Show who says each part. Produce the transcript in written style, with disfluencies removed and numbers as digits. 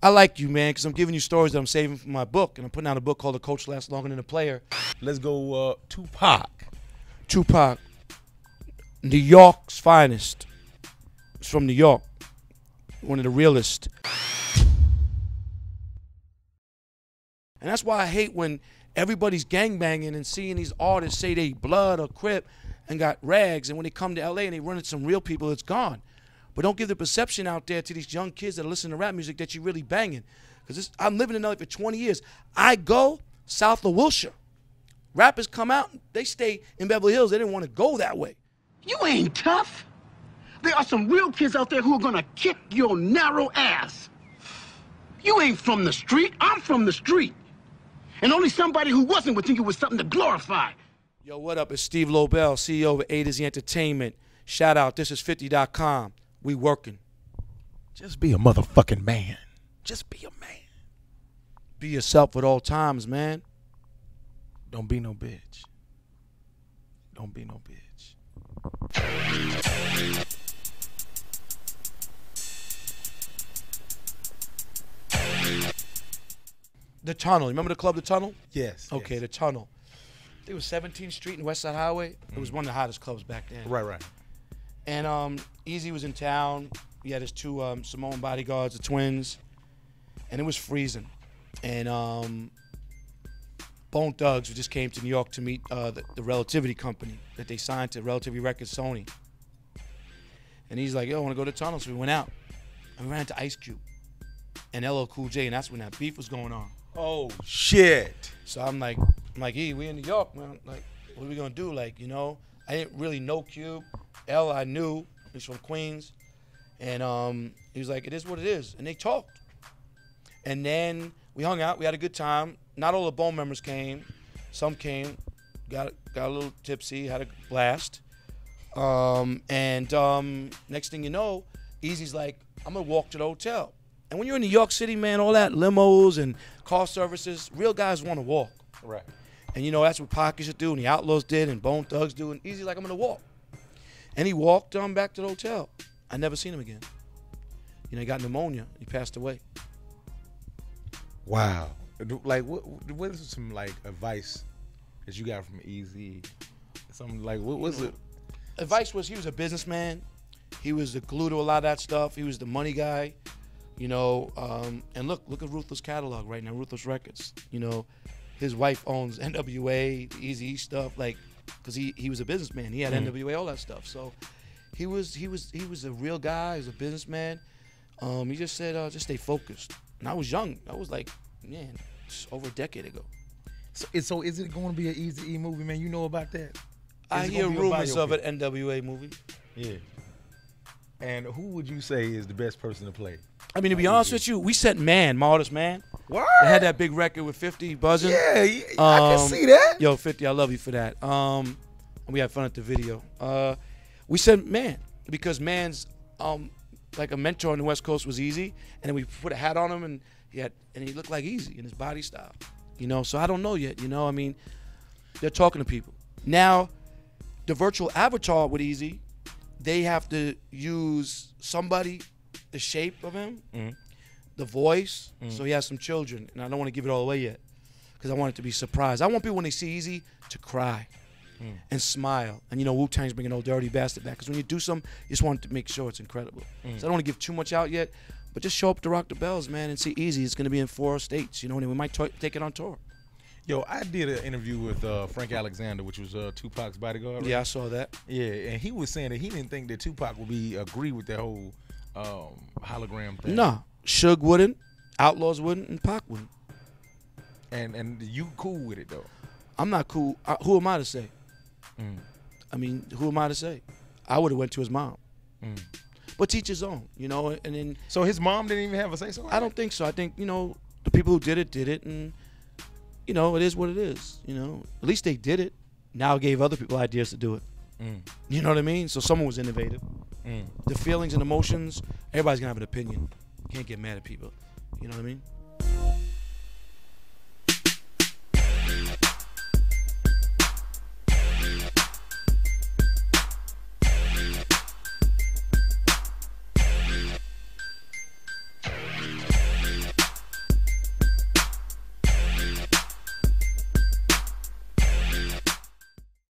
Speaker 1: I like you, man, because I'm giving you stories that I'm saving for my book, and I'm putting out a book called The Coach Lasts Longer Than the Player.
Speaker 2: Let's go Tupac.
Speaker 1: Tupac, New York's finest. It's from New York. One of the realest. And that's why I hate when everybody's gangbanging and seeing these artists say they blood or Crip and got rags, and when they come to LA and they run into some real people, it's gone. But don't give the perception out there to these young kids that are listening to rap music that you're really banging. Because I'm living in LA for 20 years. I go south of Wilshire. Rappers come out, they stay in Beverly Hills. They didn't want to go that way.
Speaker 3: You ain't tough. There are some real kids out there who are gonna kick your narrow ass. You ain't from the street, I'm from the street. And only somebody who wasn't would think it was something to glorify.
Speaker 1: Yo, what up? It's Steve Lobel, CEO of A to Z Entertainment. Shout out, Thisis50.com. We working.
Speaker 2: Just be a motherfucking man. Just be a man.
Speaker 1: Be yourself at all times, man.
Speaker 2: Don't be no bitch. Don't be no bitch.
Speaker 1: The Tunnel. Remember the club, The Tunnel?
Speaker 2: Yes.
Speaker 1: Okay,
Speaker 2: yes.
Speaker 1: The Tunnel. It was 17th Street and West Side Highway. It was one of the hottest clubs back then.
Speaker 2: Right.
Speaker 1: And Eazy was in town. He had his two Samoan bodyguards, the twins. And it was freezing. And Bone Thugs, who just came to New York to meet the Relativity company that they signed to Relativity Records, Sony. And he's like, yo, I want to go to the Tunnel. So we went out. And we ran into Ice Cube and LL Cool J, and that's when that beef was going on.
Speaker 2: Oh, shit.
Speaker 1: So I'm like, E, we in New York, man. Like, what are we gonna do? Like, you know, I didn't really know Cube. L, I knew. He's from Queens. And he was like, it is what it is. And they talked. And then we hung out. We had a good time. Not all the Bone members came. Some came. Got a little tipsy. Had a blast. Next thing you know, Eazy's like, I'm gonna walk to the hotel. And when you're in New York City, man, all that limos and car services, real guys want to walk.
Speaker 2: Right.
Speaker 1: And you know, that's what Pac used to do, and the Outlaws did, and Bone Thugs do, and Eazy like, I'm gonna walk. And he walked back to the hotel. I never seen him again. You know, he got pneumonia. He passed away.
Speaker 2: Wow. Like, what is some like advice that you got from Eazy? Something like, what was it?
Speaker 1: Advice was, he was a businessman. He was the glue to a lot of that stuff. He was the money guy. You know, and look at Ruthless catalog right now, Ruthless Records. You know, his wife owns NWA, the Eazy E stuff, like, because he was a businessman. He had NWA, all that stuff. So he was a real guy. He was a businessman. He just said, just stay focused. And I was young. I was like, man, it's over a decade ago.
Speaker 2: So is it going to be an Eazy E movie, man? You know about that?
Speaker 1: I hear rumors of an NWA movie.
Speaker 2: Yeah. And who would you say is the best person to play?
Speaker 1: I mean, to be honest with you, we sent Mann, my artist Mann.
Speaker 2: What?
Speaker 1: They had that big record with 50 buzzing.
Speaker 2: Yeah, I can see that.
Speaker 1: Yo, 50, I love you for that. And we had fun at the video. We sent Mann because Mann's like a mentor on the West Coast was Eazy, and then we put a hat on him, and he looked like Eazy in his body style. You know, so I don't know yet. You know, I mean, they're talking to people now. The virtual avatar with Eazy, they have to use somebody, the shape of him, the voice. So he has some children, and I don't want to give it all away yet because I want it to be surprised. I want people when they see Eazy to cry and smile. And you know, Wu-Tang's bringing Old Dirty Bastard back because when you do something, you just want to make sure it's incredible. So I don't want to give too much out yet, but just show up to Rock the Bells, man, and see Eazy. It's going to be in 4 states, you know, and we might take it on tour.
Speaker 2: Yo, I did an interview with Frank Alexander, which was Tupac's bodyguard. Right?
Speaker 1: Yeah, I saw that.
Speaker 2: Yeah, and he was saying that he didn't think that Tupac would agree with that whole hologram thing.
Speaker 1: Nah, Suge wouldn't, Outlaws wouldn't, and Pac wouldn't.
Speaker 2: And you cool with it though?
Speaker 1: I'm not cool. Who am I to say? I mean, who am I to say? I would have went to his mom. But teach his own, you know. And then
Speaker 2: so his mom didn't even have a say so.
Speaker 1: I don't think so. I think, you know, the people who did it, and you know, it is what it is. You know, at least they did it. Now it gave other people ideas to do it. You know what I mean? So someone was innovative. The feelings and emotions, everybody's gonna have an opinion. You can't get mad at people. You know what I mean?